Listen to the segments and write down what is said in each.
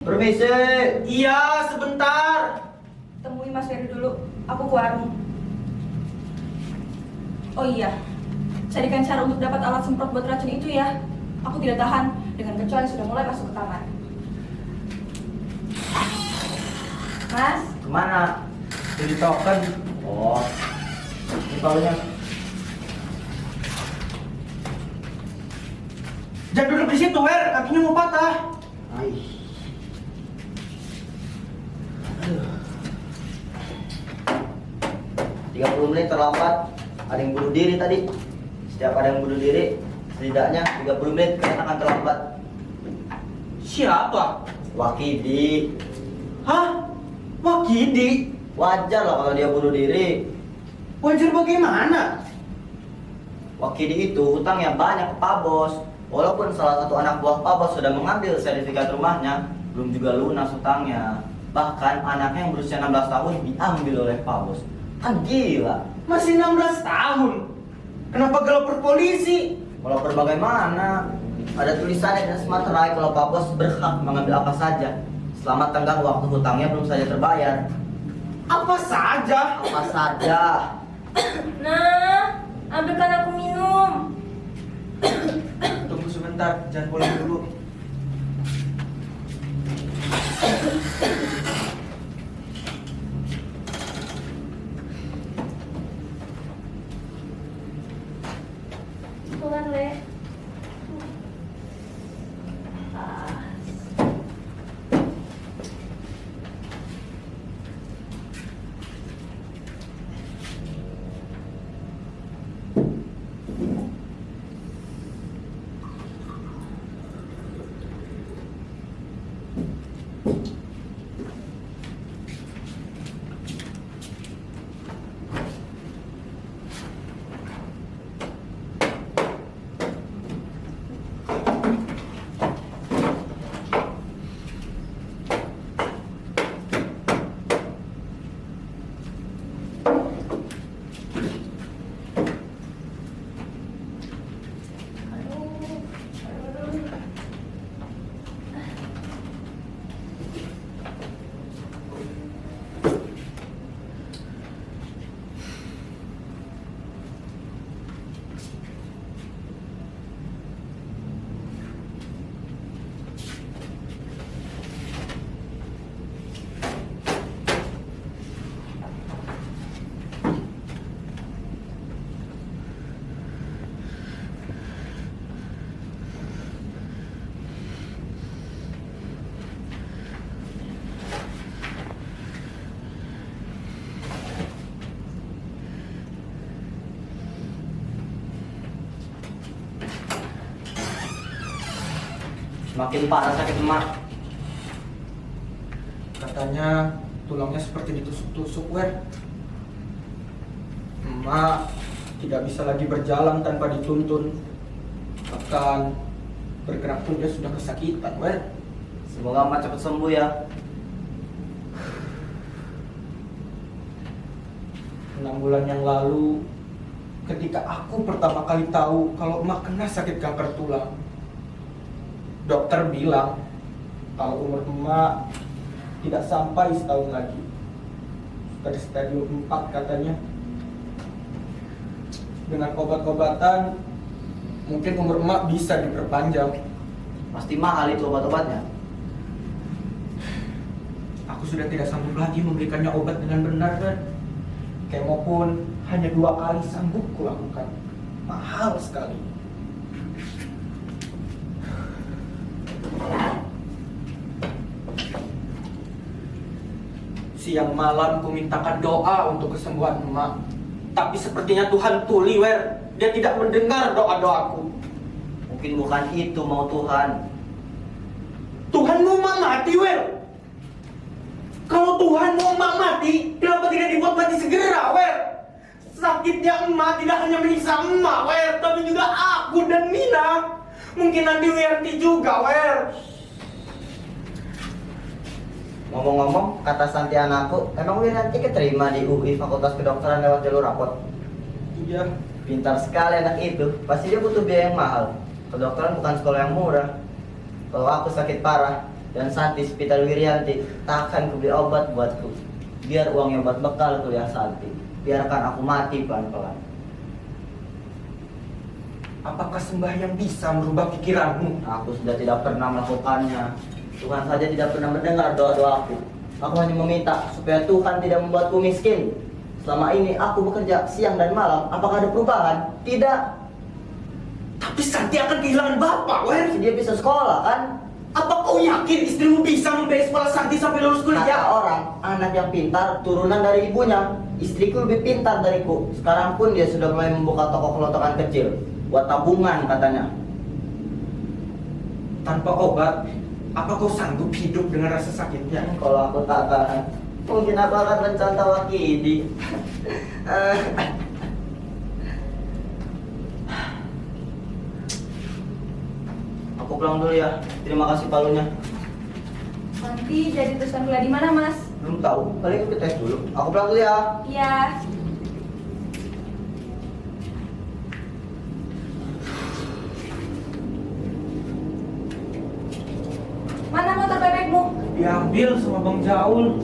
Permisi. Iya, sebentar. Temui Mas Ferry dulu, aku ke warung. Oh iya, carikan cara untuk dapat alat semprot buat racun itu ya. Aku tidak tahan dengan kecoa yang sudah mulai masuk ke kamar. Mas, Kemana? Jadi token. Oh, ini palunya. Jangan duduk di situ, Wer. Kakinya mau patah. Aih. 30 menit terlambat. Ada yang bunuh diri tadi. Setiap ada yang bunuh diri, setidaknya 30 menit kalian akan terlambat. Siapa? Wakidi. Hah? Wakidi? Wajar lah kalau dia bunuh diri. Wajar bagaimana? Wakidi itu hutangnya banyak ke Pak Bos. Walaupun salah satu anak buah Pak Bos sudah mengambil sertifikat rumahnya, belum juga lunas hutangnya. Bahkan anaknya yang berusia 16 tahun diambil oleh Pak Bos. Kan gila. Masih 16 tahun. Kenapa gelapor polisi? Walaupun bagaimana, ada tulisannya dan semeterai kalau Pak Bos berhak mengambil apa saja selama tenggang waktu hutangnya belum saja terbayar. Apa saja? Apa saja. nah, ambilkan aku minum. Tunggu sebentar, jangan pulang dulu. Pulang, Le. Semakin parah sakit emak. Katanya tulangnya seperti ditusuk-tusuk, Wer. Emak tidak bisa lagi berjalan tanpa dituntun. Bahkan bergerak pun dia sudah kesakitan, Wer. Semoga emak cepat sembuh ya. 6 bulan yang lalu, ketika aku pertama kali tahu kalau emak kena sakit kanker tulang, dokter bilang kalau umur emak tidak sampai setahun lagi. Sudah di stadium 4 katanya. Dengan obat-obatan mungkin umur emak bisa diperpanjang. Pasti mahal itu obat-obatnya. Aku sudah tidak sanggup lagi memberikannya obat dengan benar, kan? Kemo pun hanya 2 kali sanggup kulakukan. Mahal sekali. Siang malam ku mintakan doa untuk kesembuhan emak. Tapi sepertinya Tuhan tuli, Wer. Dia tidak mendengar doa-doaku. Mungkin bukan itu mau Tuhan. Tuhan mau emak mati, Wer. Kalau Tuhan mau emak mati, kenapa tidak dibuat mati segera, Wer? Sakitnya emak tidak hanya menyiksa emak, Wer, tapi juga aku dan Mina. Mungkin nanti Wianti juga, Wer. Ngomong-ngomong, kata Santi anakku, emang Wiranti keterima di UI Fakultas Kedokteran lewat jalur rapot? Iya. Pintar sekali anak itu, pasti dia butuh biaya yang mahal. Kedokteran bukan sekolah yang murah. Kalau aku sakit parah, Dan Santi Spital Wirianti tak akan kubeli obat buatku. Biar uangnya buat bekal kuliah Santi. Biarkan aku mati pelan-pelan. Apakah sembahyang bisa merubah pikiranmu? Aku sudah tidak pernah melakukannya. Tuhan saja tidak pernah mendengar doa-doaku. Aku hanya meminta supaya Tuhan tidak membuatku miskin. Selama ini aku bekerja siang dan malam. Apakah ada perubahan? Tidak. Tapi Santi akan kehilangan bapak, Wer. Dia bisa sekolah kan? Apa kau yakin istrimu bisa membayar sekolah Santi sampai lulus Kata kuliah? orang, anak yang pintar turunan dari ibunya. Istriku lebih pintar dariku. Sekarang pun dia sudah mulai membuka toko kelontongan kecil buat tabungan katanya. Tanpa obat, apa kau sanggup hidup dengan rasa sakitnya? Kalau aku tak tahan, mungkin aku akan mencantau Wakidi. Aku pulang dulu ya. Terima kasih palunya. Nanti jadi teruskan kuliah di mana, Mas? Belum tahu, paling aku tes dulu. Aku pulang dulu ya. Iya. Mana motor bebekmu? Diambil sama Bang Jaul.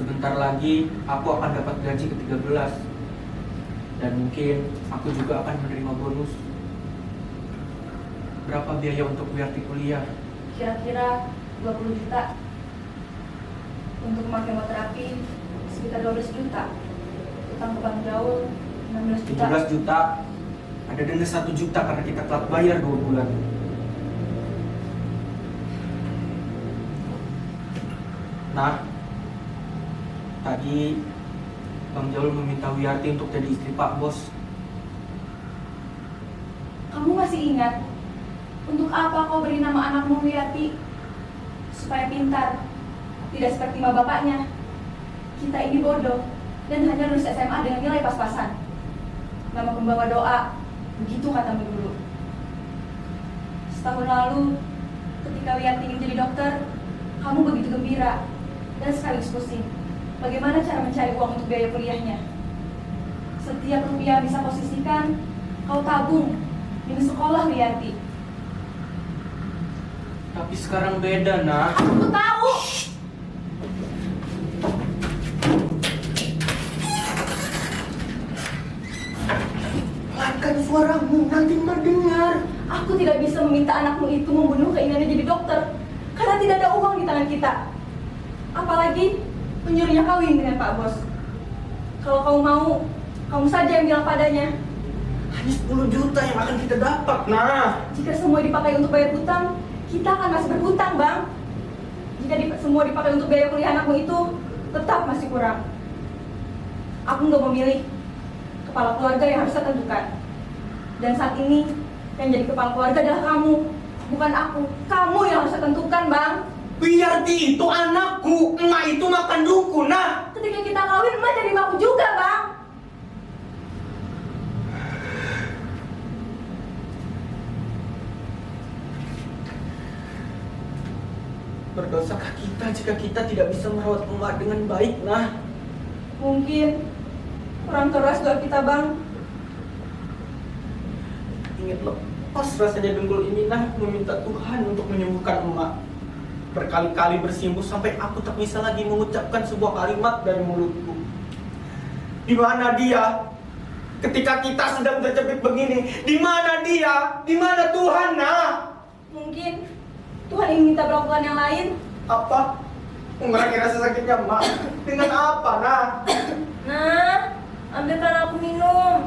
Sebentar lagi aku akan dapat gaji ke-13. Dan mungkin aku juga akan menerima bonus. Berapa biaya untuk Wiyarti kuliah? Kira-kira 20 juta. Untuk kemoterapi sekitar 12 juta. Utang ke Bang Jaul 16 juta. 17 juta. Ada denda 1 juta karena kita telat bayar 2 bulan. Nah, tadi Bang Jaul meminta Wiyarti untuk jadi istri Pak Bos. Kamu masih ingat? Untuk apa kau beri nama anakmu Wiyarti? Supaya pintar, tidak seperti ma bapaknya. Kita ini bodoh dan hanya lulus SMA dengan nilai pas-pasan. Nama pembawa doa, begitu katamu dulu. Setahun lalu, ketika Wiyarti ingin jadi dokter, kamu begitu gembira dan sekaligus pusing. Bagaimana cara mencari uang untuk biaya kuliahnya? Setiap rupiah bisa posisikan, kau tabung demi sekolah Wiyarti. Tapi sekarang beda, nak. Aku tahu. Pelankan suaramu, nanti mendengar. Aku tidak bisa meminta anakmu itu membunuh keinginannya jadi dokter karena tidak ada uang di tangan kita. Apalagi menyuruhnya kawin dengan Pak Bos. Kalau kamu mau, kamu saja yang bilang padanya. Hanya 10 juta yang akan kita dapat, nah. Jika semua dipakai untuk bayar hutang, kita akan masih berhutang, Bang. Jika semua dipakai untuk biaya kuliah anakmu itu, tetap masih kurang. Aku nggak memilih kepala keluarga yang harus saya tentukan. Dan saat ini, yang jadi kepala keluarga adalah kamu, bukan aku. Kamu yang harus saya tentukan, Bang. Wiyarti itu anakku, emak itu makan duku, nah. Ketika kita kawin, emak jadi aku juga, Bang. Berdosakah kita jika kita tidak bisa merawat emak dengan baik, nah? Mungkin kurang keras doa kita, Bang. Ingat lepas rasanya dengkul ini, nah, meminta Tuhan untuk menyembuhkan emak. Berkali-kali bersimpuh sampai aku tak bisa lagi mengucapkan sebuah kalimat dari mulutku. Di mana dia? Ketika kita sedang terjepit begini, di mana dia? Di mana Tuhan, nah? Mungkin Tuhan ingin minta perlakuan yang lain. Apa? Mengurangi rasa sakitnya emak. Dengan apa, nah? Nah, ambilkan aku minum.